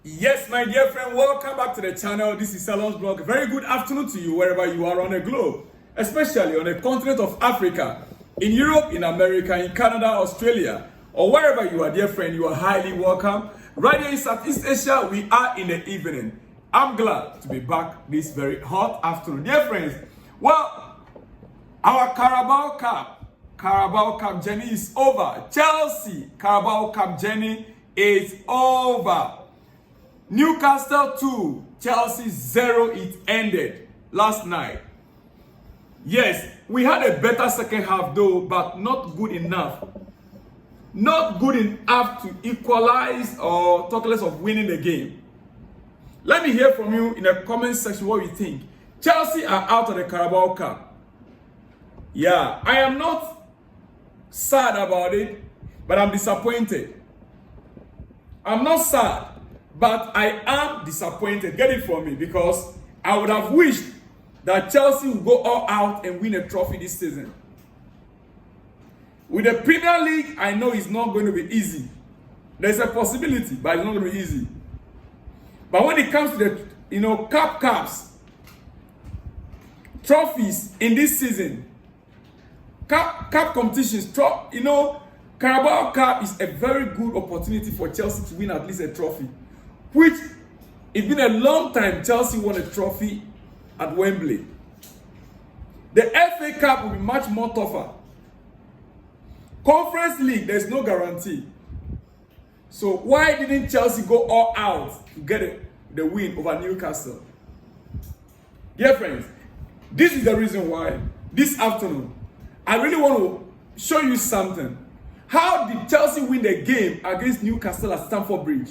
Yes, my dear friend, welcome back to the channel. This is Salon's Blog. Very good afternoon to you wherever you are on the globe, especially on the continent of Africa, in Europe, in America, in Canada, Australia, or wherever you are, dear friend, you are highly welcome. Right here in Southeast Asia, we are in the evening. I'm glad to be back this very hot afternoon. Dear friends, well, our Carabao Cup journey is over. Chelsea Carabao Cup journey is over. Newcastle 2, Chelsea 0, it ended last night. Yes, we had a better second half though, but not good enough. Not good enough to equalize or talk less of winning the game. Let me hear from you in the comment section what you think. Chelsea are out of the Carabao Cup. Yeah, I am not sad about it, but I'm disappointed. I'm not sad, but I am disappointed. Get it from me, because I would have wished that Chelsea would go all out and win a trophy this season. With the Premier League, I know it's not going to be easy. There's a possibility, but it's not going to be easy. But when it comes to the cups, trophies in this season, cup competitions, Carabao Cup is a very good opportunity for Chelsea to win at least a trophy. Which, it's been a long time Chelsea won a trophy at Wembley. The FA Cup will be much more tougher. Conference League, there's no guarantee. So why didn't Chelsea go all out to get the win over Newcastle? Dear friends, this is the reason why this afternoon I really want to show you something. How did Chelsea win the game against Newcastle at Stamford Bridge?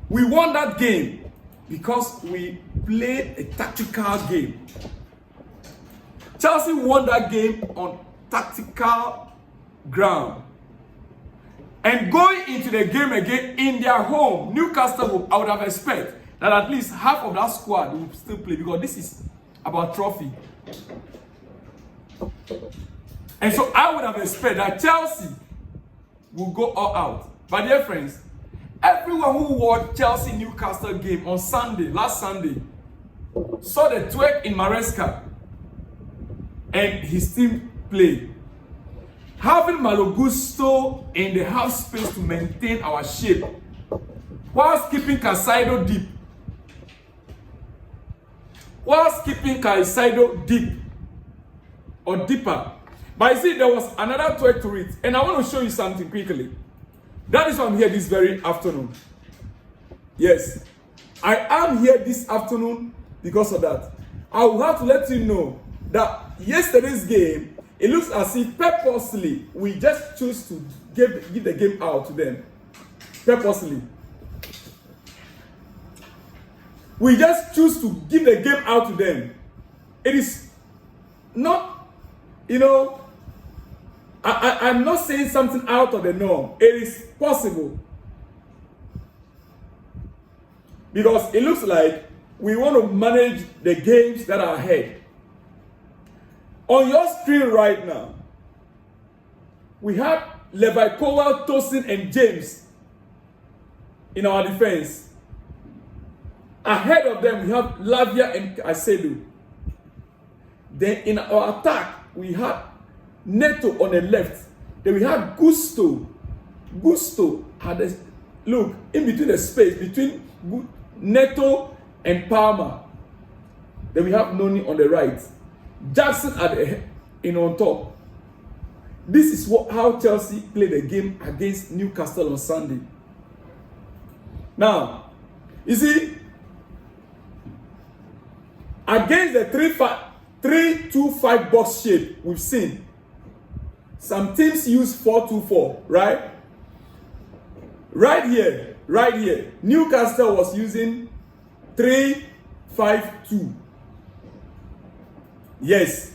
We won that game because we played a tactical game. Chelsea won that game on tactical ground. And going into the game again in their home, Newcastle, I would have expected that at least half of that squad will still play, because this is about trophy. And so I would have expected that Chelsea will go all out. But dear friends, everyone who watched Chelsea Newcastle game on Sunday, last Sunday, saw the twerk in Maresca and his team play. Having Malo Gusto in the half space to maintain our shape, whilst keeping Caicedo deep. Deep or deeper. But you see, there was another twerk to it, and I want to show you something quickly. That is why I'm here this very afternoon. Yes, I am here this afternoon because of that. I will have to let you know that yesterday's game, it looks as if purposely we just choose to give the game out to them. Purposely. We just choose to give the game out to them. It is not, I'm not saying something out of the norm. It is possible. Because it looks like we want to manage the games that are ahead. On your screen right now, we have Levi Cowell, Tosin, and James in our defense. Ahead of them, we have Lavia and Caicedo. Then in our attack, we have Neto on the left. Then we have Gusto. Gusto had a look in between the space between Neto and Palmer. Then we have Noni on the right. Jackson at the on top. This is how Chelsea played the game against Newcastle on Sunday. Now, you see, against the 3-2-5 box shape we've seen, some teams use 4-2-4, right? Right here, Newcastle was using 3-5-2. Yes.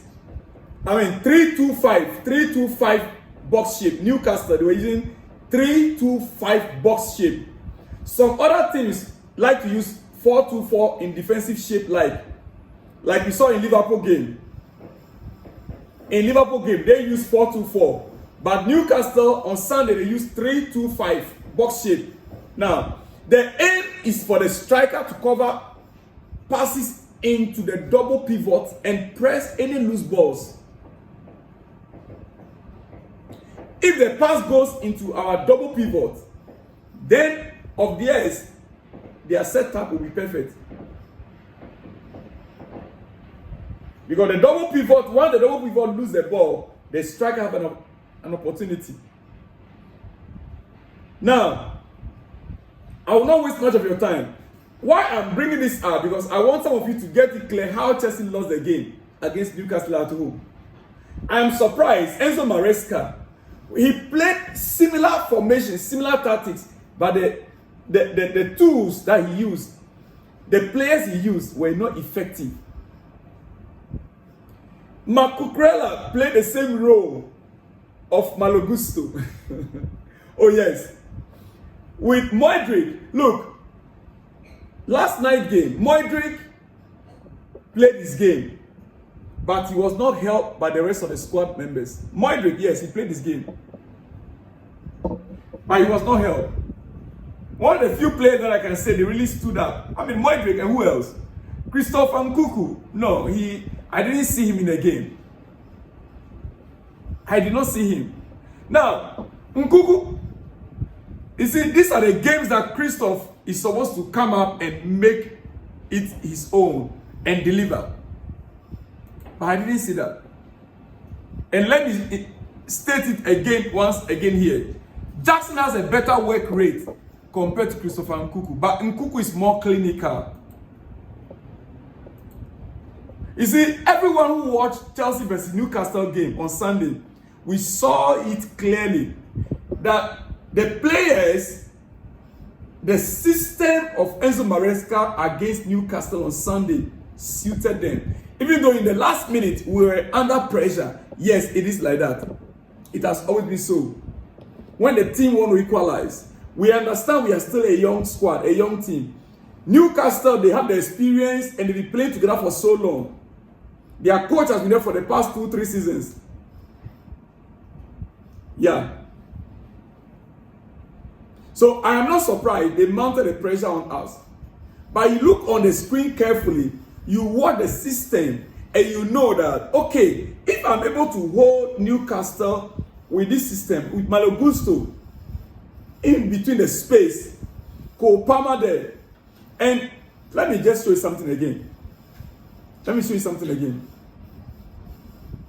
3-2-5 box shape. Newcastle, they were using 3-2-5 box shape. Some other teams like to use 4-2-4 in defensive shape, like we saw in Liverpool game. In Liverpool game, they use 4-2-4. But Newcastle on Sunday, they use 3-2-5 box shape. Now, The aim is for the striker to cover passes into the double pivot and press any loose balls. If the pass goes into our double pivot, then of theirs, their setup will be perfect. Because the double pivot, once the double pivot lose the ball, the striker have an opportunity. Now, I will not waste much of your time. Why I'm bringing this up, because I want some of you to get it clear how Chelsea lost the game against Newcastle at home. I am surprised Enzo Maresca, he played similar formations, similar tactics, but the tools that he used, the players he used were not effective. Macucurella played the same role of Malo Gusto. Oh yes. With Modric, look, last night game, Modric played his game, but he was not helped by the rest of the squad members. Modric, yes, he played his game, but he was not helped. One of the few players that I can say they really stood up. I mean, Modric and who else? Christopher Nkunku. No, I didn't see him in the game. I did not see him. Now, Nkunku, you see, these are the games that Christoph is supposed to come up and make it his own and deliver. But I didn't see that. And let me state it again, once again here. Jackson has a better work rate compared to Christopher Nkunku, but Nkunku is more clinical. You see, everyone who watched Chelsea versus Newcastle game on Sunday, we saw it clearly that the players, the system of Enzo Maresca against Newcastle on Sunday suited them. Even though in the last minute we were under pressure, yes, it is like that. It has always been so. When the team want to equalize, we understand we are still a young squad, a young team. Newcastle, they have the experience and they've been playing together for so long. Their coach has been there for the past 2-3 seasons. Yeah. So I am not surprised they mounted the pressure on us. But you look on the screen carefully, you watch the system, and you know that, okay, if I'm able to hold Newcastle with this system, with Malo Gusto in between the space, Cole Palmer there, and let me just show you something again. Let me show you something again.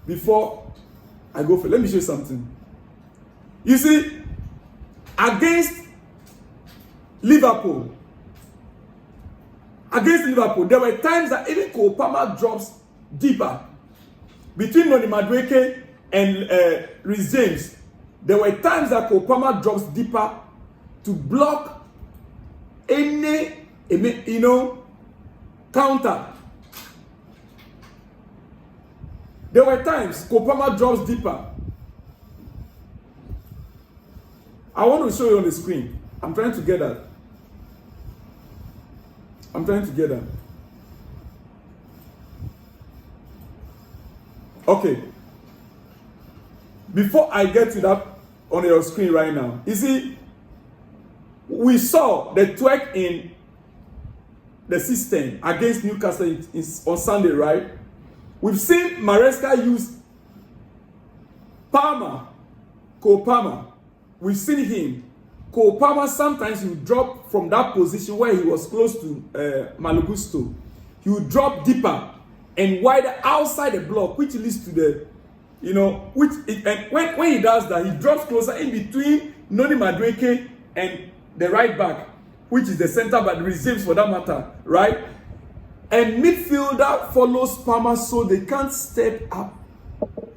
Before I go for, let me show you something. You see, against Liverpool, there were times that even Cole Palmer drops deeper. Between Noni Madueke and Reece James, there were times that Cole Palmer drops deeper to block any, counter. There were times Cole Palmer drops deeper. I want to show you on the screen. I'm trying to get that. Okay. Before I get to that on your screen right now, you see, we saw the twerk in the system against Newcastle on Sunday, right? We've seen Maresca use Cole Palmer. We've seen him. Cole Palmer sometimes he would drop from that position where he was close to Malo Gusto. He would drop deeper and wider outside the block, which leads to the, and when he does that, he drops closer in between Noni Madueke and the right back, which is the center back, Reece James for that matter, right? And midfielder follows Palmer so they can't step up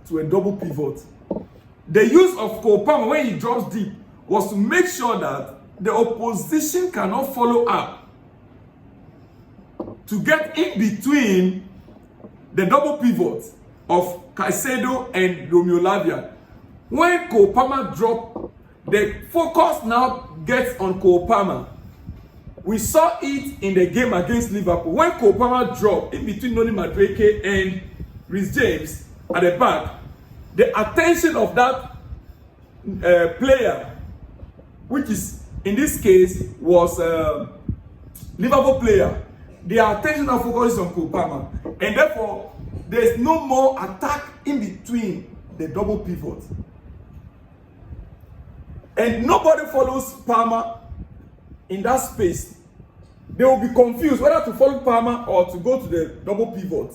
to a double pivot. The use of Cole Palmer when he drops deep was to make sure that the opposition cannot follow up, to get in between the double pivot of Caicedo and Romeo Lavia. When Cole Palmer drops, the focus now gets on Cole Palmer. We saw it in the game against Liverpool. When Cole Palmer dropped in between Noni Madueke and Reece James at the back, the attention of that player, which is in this case, was Liverpool player. Their attention now focuses on Cole Palmer, and therefore there is no more attack in between the double pivot, and nobody follows Palmer in that space. They will be confused whether to follow Palmer or to go to the double pivot.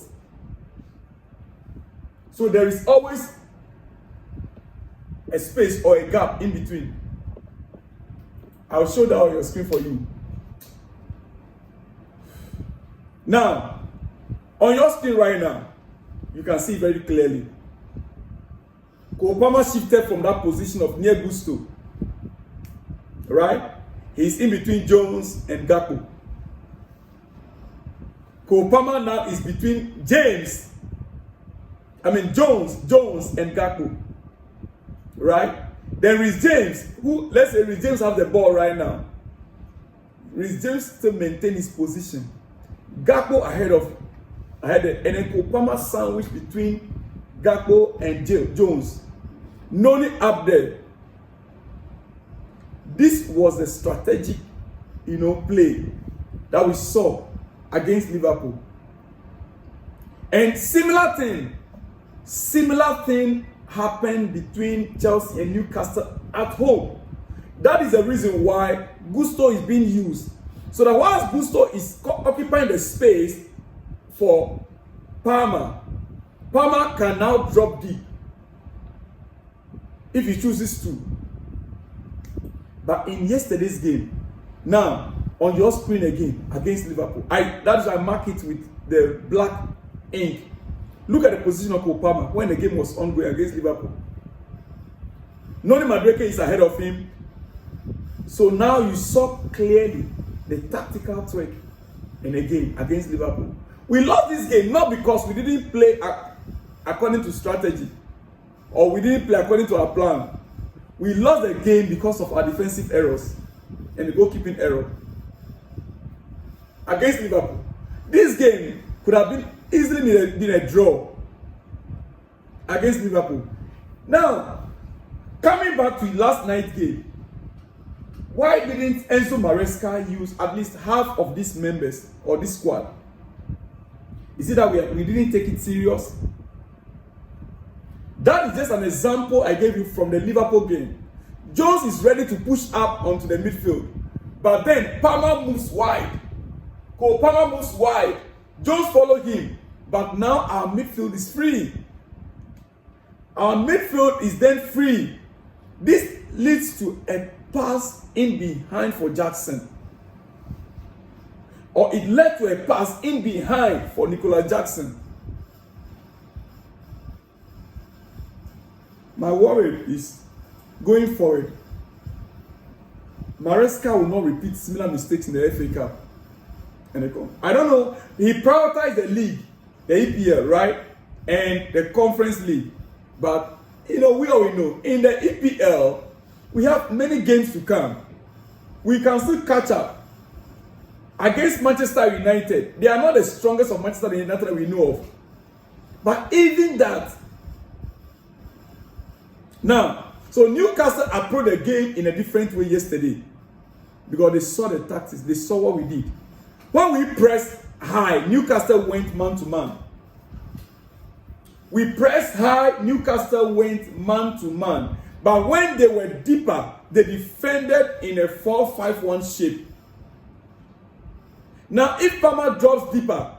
So there is always a space or a gap in between. I'll show that on your screen for you. Now, on your screen right now, you can see very clearly. Cole Palmer shifted from that position of near Gusto. Right? He's in between Jones and Gakpo. Cole Palmer now is between Jones and Gakpo. Right? Then Reece James, who, let's say Reece James have the ball right now. Reece James still maintain his position. Gakpo ahead, and then Cole Palmer sandwich between Gakpo and Jones. Noni up there. This was the strategic, play that we saw against Liverpool. And similar thing happened between Chelsea and Newcastle at home. That is the reason why Gusto is being used. So that whilst Gusto is occupying the space for Palmer, Palmer can now drop deep if he chooses to. But in yesterday's game, now on your screen again against Liverpool, that is why I mark it with the black ink. Look at the position of Cole Palmer when the game was ongoing against Liverpool. Noni Madueke is ahead of him. So now you saw clearly the tactical tweak in a game against Liverpool. We lost this game not because we didn't play according to strategy or we didn't play according to our plan. We lost the game because of our defensive errors and the goalkeeping error against Liverpool. This game could have been easily been a draw against Liverpool. Now, coming back to last night's game, why didn't Enzo Maresca use at least half of these members or this squad? Is it that we didn't take it serious? That is just an example I gave you from the Liverpool game. Jones is ready to push up onto the midfield, but then Palmer moves wide. Cole Palmer moves wide. Jones followed him, but now our midfield is free. Our midfield is then free. This leads to a pass in behind for Jackson. Or it led to a pass in behind for Nicola Jackson. My worry is going forward, Maresca will not repeat similar mistakes in the FA Cup. I don't know. He prioritized the league, the EPL, right? And the Conference League. But, we all know, in the EPL, we have many games to come. We can still catch up. Against Manchester United, they are not the strongest of Manchester United that we know of. But even that. Now, so Newcastle approached the game in a different way yesterday. Because they saw the tactics, they saw what we did. When we pressed high, Newcastle went man to man. We pressed high, Newcastle went man to man. But when they were deeper, they defended in a 4-5-1 shape. Now, if Palmer drops deeper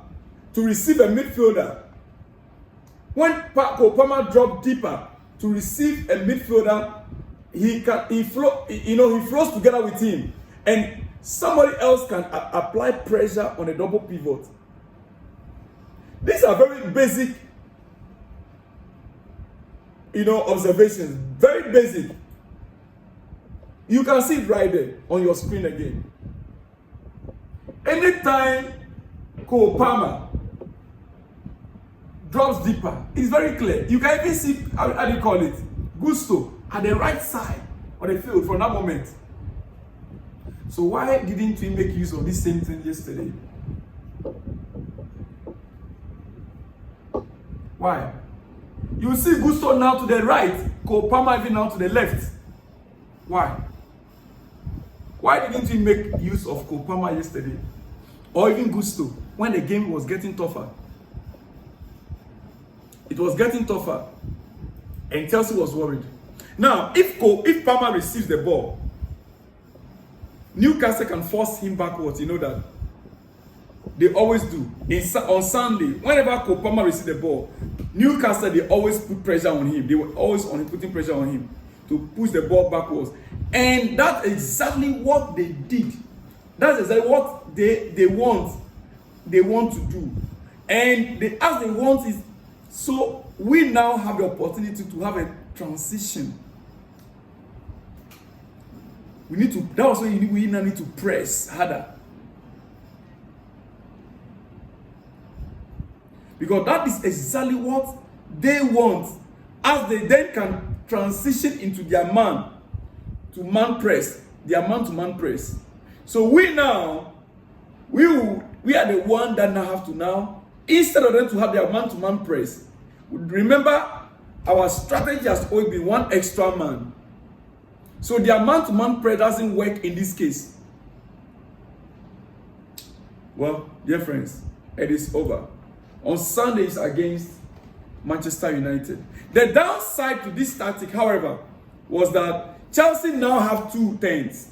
to receive a midfielder, when Palmer drops deeper to receive a midfielder, he flows together with him, and somebody else can apply pressure on a double pivot. These are very basic, observations. Very basic. You can see it right there on your screen again. Anytime Cole Palmer drops deeper, it's very clear. You can even see, how do you call it? Gusto at the right side of the field from that moment. So why didn't we make use of this same thing yesterday? Why? You see Gusto now to the right, Cole Palmer even now to the left. Why? Why didn't he make use of Kopama yesterday? Or even Gusto, when the game was getting tougher? It was getting tougher. And Chelsea was worried. Now, if Palmer receives the ball, Newcastle can force him backwards. You know that. They always do. On Sunday, whenever Palmer receives the ball, Newcastle, they always put pressure on him. They were always putting pressure on him to push the ball backwards. And that's exactly what they did. That's exactly what they want to do. And as they want is, so we now have the opportunity to have a transition. That's why we now need to press harder. Because that is exactly what they want. As they then can transition into their man-to-man press. Their man-to-man press. So we are the one that now have to now, instead of them to have their man-to-man press, remember our strategy has always been one extra man. So their man-to-man press doesn't work in this case. Well, dear friends, it is over. On Sundays against Manchester United. The downside to this tactic, however, was that Chelsea now have 2 10s.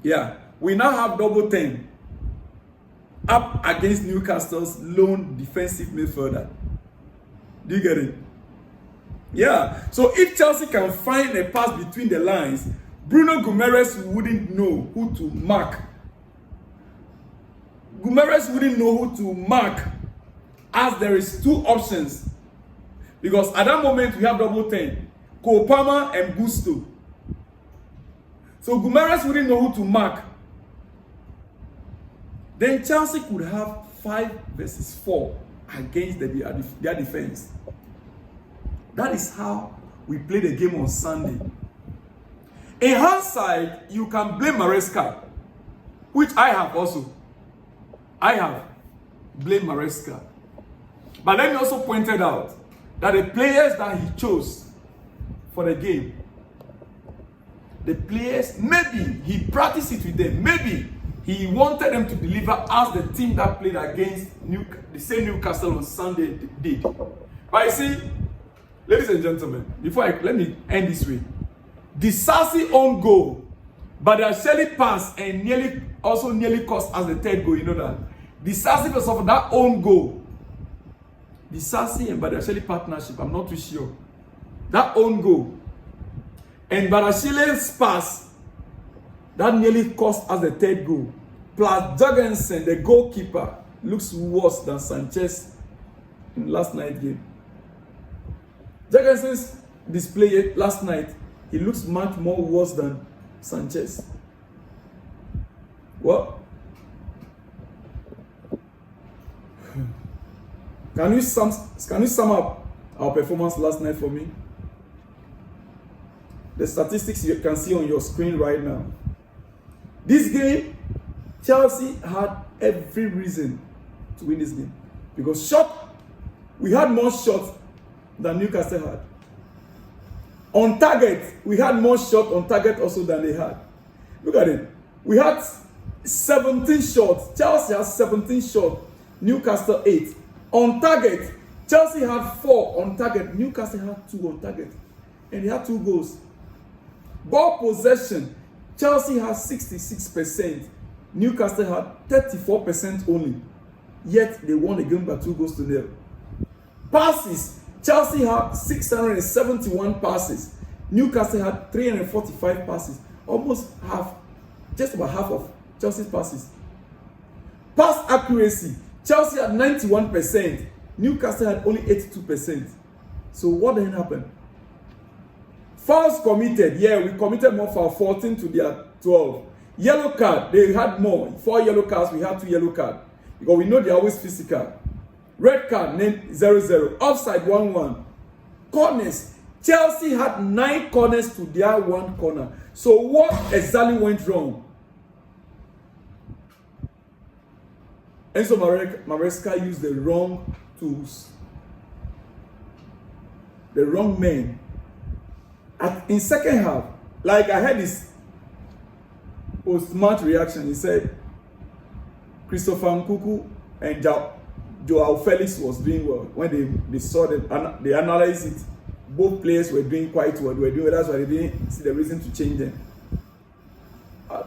Yeah, we now have double 10 up against Newcastle's lone defensive midfielder. Do you get it? Yeah. So if Chelsea can find a pass between the lines, Bruno Guimaraes wouldn't know who to mark. Guimaraes wouldn't know who to mark, as there is 2 options. Because at that moment we have double 10, Kopama and Gusto. So Guimaraes wouldn't know who to mark. Then Chelsea could have 5 versus 4 against their defense. That is how we play the game on Sunday. In hindsight, you can blame Maresca, which I have also. I have blamed Maresca. But let me also point out that the players that he chose for the game, the players, maybe he practiced it with them. Maybe he wanted them to deliver as the team that played against the same Newcastle on Sunday did. But you see, ladies and gentlemen, let me end this way. The Sassy own goal, but the Shelley pass and nearly cost us the 3rd goal. You know that. The Sassy first of that own goal. The Sassy and Badashele partnership, I'm not too sure. That own goal. And Badashele's pass, that nearly cost us the 3rd goal. Plus Jorgensen, the goalkeeper, looks worse than Sanchez in last night's game. Jorgensen's display last night, he looks much more worse than Sanchez. What? Can you sum up our performance last night for me? The statistics you can see on your screen right now. This game, Chelsea had every reason to win this game. Because we had more shots than Newcastle had. On target, we had more shots on target also than they had. Look at it. We had 17 shots. Chelsea has 17 shots. Newcastle 8. On target, Chelsea had 4 on target. Newcastle had 2 on target. And they had 2 goals. Ball possession, Chelsea had 66%. Newcastle had 34% only. Yet they won the game by 2-0. Passes, Chelsea had 671 passes. Newcastle had 345 passes. Almost half, just about half of Chelsea's passes. Pass accuracy, Chelsea had 91%. Newcastle had only 82%. So what then happened? Fouls committed. Yeah, we committed more fouls, 14 to their 12. Yellow card, they had more. 4 yellow cards, we had 2 yellow cards. Because we know they're always physical. Red card, named 0-0. Offside, 1-1. Corners. Chelsea had 9 corners to their 1 corner. So what exactly went wrong? Enzo Maresca used the wrong tools. The wrong men. In second half, like I heard this post-match reaction, he said Christopher Nkuku and Joao Felix was doing well. When they saw them, they analyzed it. Both players were doing quite well. They were doing well. That's why they didn't see the reason to change them.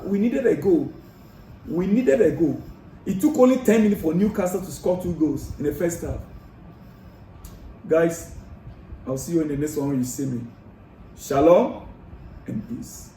We needed a goal. We needed a goal. It took only 10 minutes for Newcastle to score 2 goals in the first half. Guys, I'll see you in the next one when you see me. Shalom and peace.